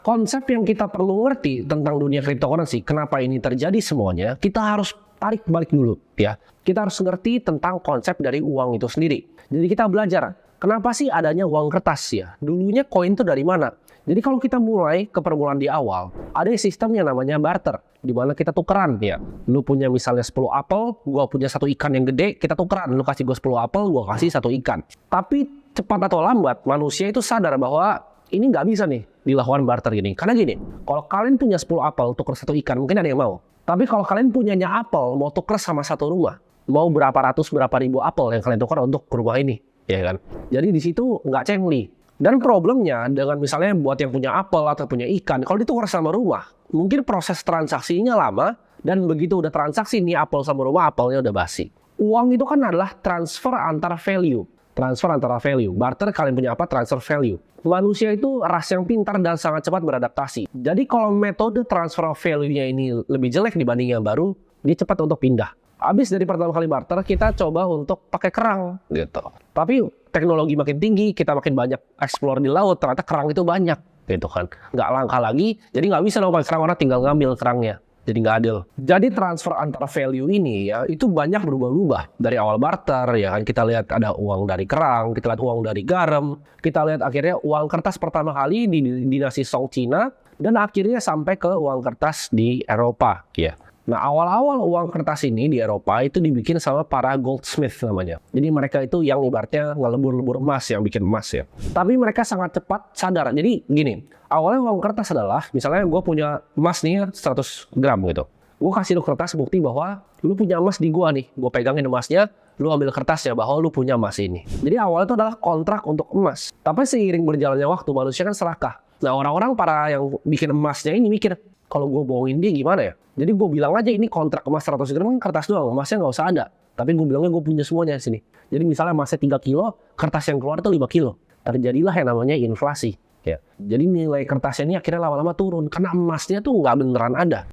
Konsep yang kita perlu ngerti tentang dunia cryptocurrency, kenapa ini terjadi semuanya, kita harus tarik balik dulu ya. Kita harus ngerti tentang konsep dari uang itu sendiri. Jadi kita belajar, kenapa sih adanya uang kertas ya? Dulunya koin itu dari mana? Jadi kalau kita mulai ke permulaan di awal, ada sistem yang namanya barter, di mana kita tukeran ya. Lu punya misalnya 10 apel, gua punya satu ikan yang gede, kita tukeran. Lu kasih gua 10 apel, gua kasih satu ikan. Tapi cepat atau lambat, manusia itu sadar bahwa ini nggak bisa nih dilakukan barter gini. Karena gini, kalau kalian punya 10 apel, tuker satu ikan, mungkin ada yang mau. Tapi kalau kalian punyanya apel, mau tuker sama satu rumah, mau berapa ratus, berapa ribu apel yang kalian tukar untuk ke rumah ini, ya kan? Jadi di situ nggak cengli. Dan problemnya dengan misalnya buat yang punya apel atau punya ikan, kalau ditukar sama rumah, mungkin proses transaksinya lama, dan begitu udah transaksi nih apel sama rumah, apelnya udah basi. Uang itu kan adalah transfer antara value. Transfer antara value. Barter kalian punya apa? Transfer value. Manusia itu ras yang pintar dan sangat cepat beradaptasi. Jadi kalau metode transfer value-nya ini lebih jelek dibanding yang baru, dia cepat untuk pindah. Habis dari pertama kali barter, kita coba untuk pakai kerang gitu. Tapi teknologi makin tinggi, kita makin banyak explore di laut, ternyata kerang itu banyak gitu kan. Nggak langka lagi, jadi nggak bisa dong pakai kerang, orang tinggal ngambil kerangnya. Jadi nggak adil. Jadi transfer antara value ini ya itu banyak berubah-ubah dari awal barter ya kan, kita lihat ada uang dari kerang, kita lihat uang dari garam, kita lihat akhirnya uang kertas pertama kali di dinasti Song Cina dan akhirnya sampai ke uang kertas di Eropa ya. Nah awal-awal uang kertas ini di Eropa itu dibikin sama para goldsmith namanya. Jadi mereka itu yang ibaratnya ngelebur-lebur emas, yang bikin emas ya. Tapi mereka sangat cepat sadar. Jadi gini, awalnya uang kertas adalah misalnya gue punya emas nih 100 gram gitu. Gue kasih lu kertas bukti bahwa lu punya emas di gua nih. Gue pegangin emasnya, lu ambil kertasnya bahwa lu punya emas ini. Jadi awalnya itu adalah kontrak untuk emas. Tapi seiring berjalannya waktu manusia kan serakah. Nah orang-orang para yang bikin emasnya ini mikir, kalau gue bohongin dia gimana ya? Jadi gue bilang aja ini kontrak emas 100 gram kan kertas doang, emasnya nggak usah ada. Tapi gue bilangnya gue punya semuanya di sini. Jadi misalnya emasnya 3 kilo, kertas yang keluar itu 5 kilo. Terjadilah yang namanya inflasi. Ya. Jadi nilai kertasnya ini akhirnya lama-lama turun karena emasnya tuh nggak beneran ada.